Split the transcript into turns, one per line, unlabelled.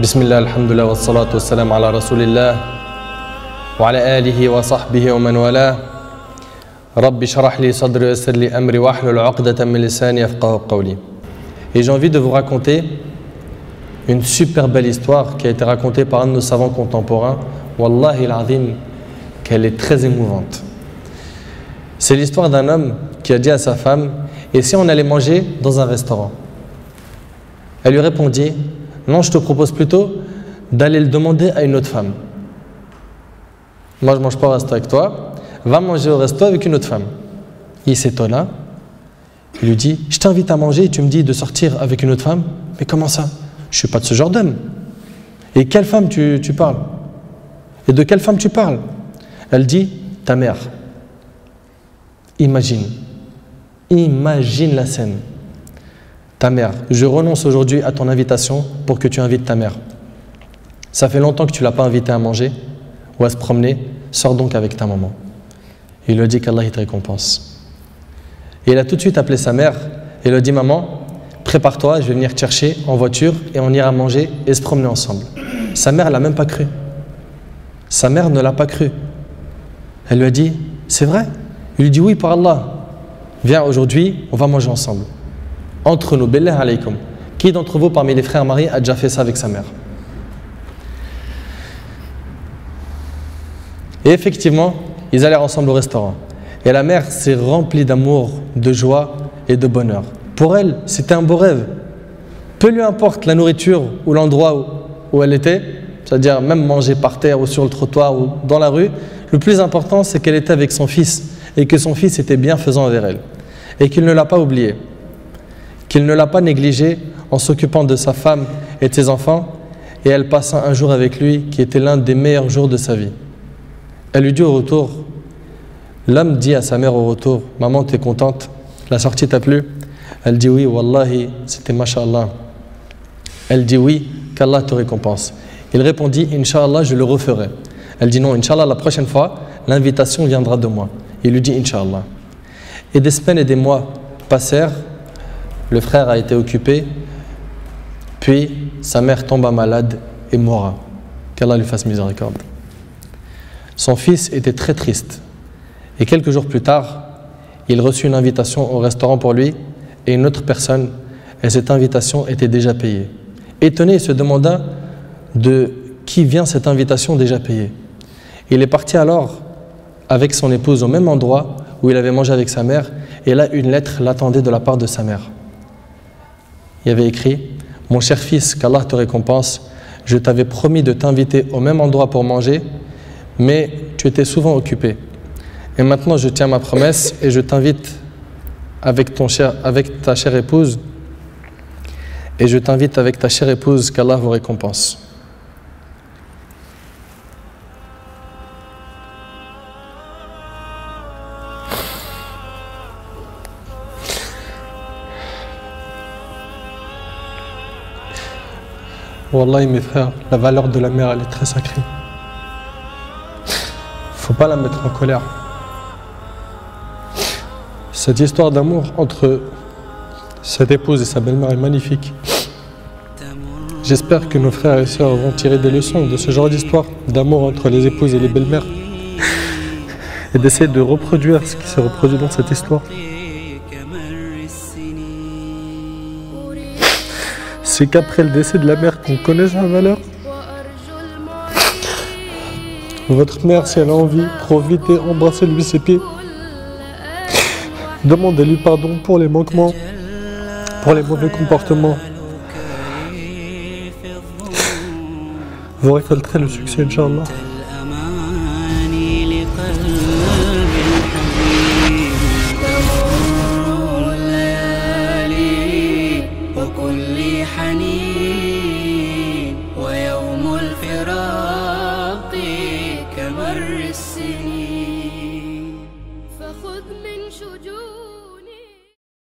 Bismillah, alhamdulillah, wa salatu wa salam ala rasulillah wa ala alihi wa sahbihi wa man wala. Rabbi shrah li sadri wa yassir li amri wa hlul 'uqdatan min lisani yafqahu qawli. Et j'ai envie de vous raconter une super belle histoire qui a été racontée par un de nos savants contemporains. Wallahi al-azim, qu'elle est très émouvante. C'est l'histoire d'un homme qui a dit à sa femme: et si on allait manger dans un restaurant? Elle lui répondit: non, je te propose plutôt d'aller le demander à une autre femme. Moi, je ne mange pas au resto avec toi, va manger au resto avec une autre femme. Il s'étonna, il lui dit: je t'invite à manger et tu me dis de sortir avec une autre femme? Mais comment ça? Je ne suis pas de ce genre d'homme. Et quelle femme tu parles? Et de quelle femme tu parles? Elle dit: ta mère. Imagine la scène. Ta mère, je renonce aujourd'hui à ton invitation pour que tu invites ta mère. Ça fait longtemps que tu ne l'as pas invitée à manger ou à se promener, sors donc avec ta maman. Il lui a dit qu'Allah te récompense. Et il a tout de suite appelé sa mère et lui a dit: maman, prépare-toi, je vais venir te chercher en voiture et on ira manger et se promener ensemble. Sa mère ne l'a même pas cru. Sa mère ne l'a pas cru. Elle lui a dit: c'est vrai? Il lui dit: oui, par Allah. Viens, aujourd'hui, on va manger ensemble. Entre nous, billah alaykum. Qui d'entre vous, parmi les frères mariés, a déjà fait ça avec sa mère? Et effectivement, ils allèrent ensemble au restaurant. Et la mère s'est remplie d'amour, de joie et de bonheur. Pour elle, c'était un beau rêve. Peu lui importe la nourriture ou l'endroit où elle était, c'est-à-dire même manger par terre ou sur le trottoir ou dans la rue, le plus important, c'est qu'elle était avec son fils et que son fils était bienfaisant envers elle. Et qu'il ne l'a pas oublié, qu'il ne l'a pas négligé en s'occupant de sa femme et de ses enfants, et elle passa un jour avec lui qui était l'un des meilleurs jours de sa vie. Elle lui dit au retour, l'homme dit à sa mère au retour: maman, tu es contente? La sortie t'a plu? Elle dit: oui, wallahi, c'était masha'Allah. Elle dit: oui, qu'Allah te récompense. Il répondit: Inch'Allah, je le referai. Elle dit: non, Inch'Allah, la prochaine fois, l'invitation viendra de moi. Il lui dit: Inch'Allah. Et des semaines et des mois passèrent, le frère a été occupé, puis sa mère tomba malade et mourra. Qu'Allah lui fasse miséricorde. Son fils était très triste. Et quelques jours plus tard, il reçut une invitation au restaurant pour lui et une autre personne, et cette invitation était déjà payée. Étonné, il se demanda de qui vient cette invitation déjà payée. Il est parti alors avec son épouse au même endroit où il avait mangé avec sa mère, et là une lettre l'attendait de la part de sa mère. Il y avait écrit: mon cher fils, qu'Allah te récompense, je t'avais promis de t'inviter au même endroit pour manger, mais tu étais souvent occupé. Et maintenant je tiens ma promesse et je t'invite avec ta chère épouse, et je t'invite avec ta chère épouse, qu'Allah vous récompense. Wallahi mes frères, la valeur de la mère, elle est très sacrée. Faut pas la mettre en colère. Cette histoire d'amour entre cette épouse et sa belle-mère est magnifique. J'espère que nos frères et sœurs vont tirer des leçons de ce genre d'histoire d'amour entre les épouses et les belles-mères et d'essayer de reproduire ce qui se reproduit dans cette histoire. C'est qu'après le décès de la mère qu'on connaît sa valeur. Votre mère, si elle a envie, profitez, embrassez-lui ses pieds. Demandez-lui pardon pour les manquements, pour les mauvais comportements. Vous récolterez le succès, Inch'Allah.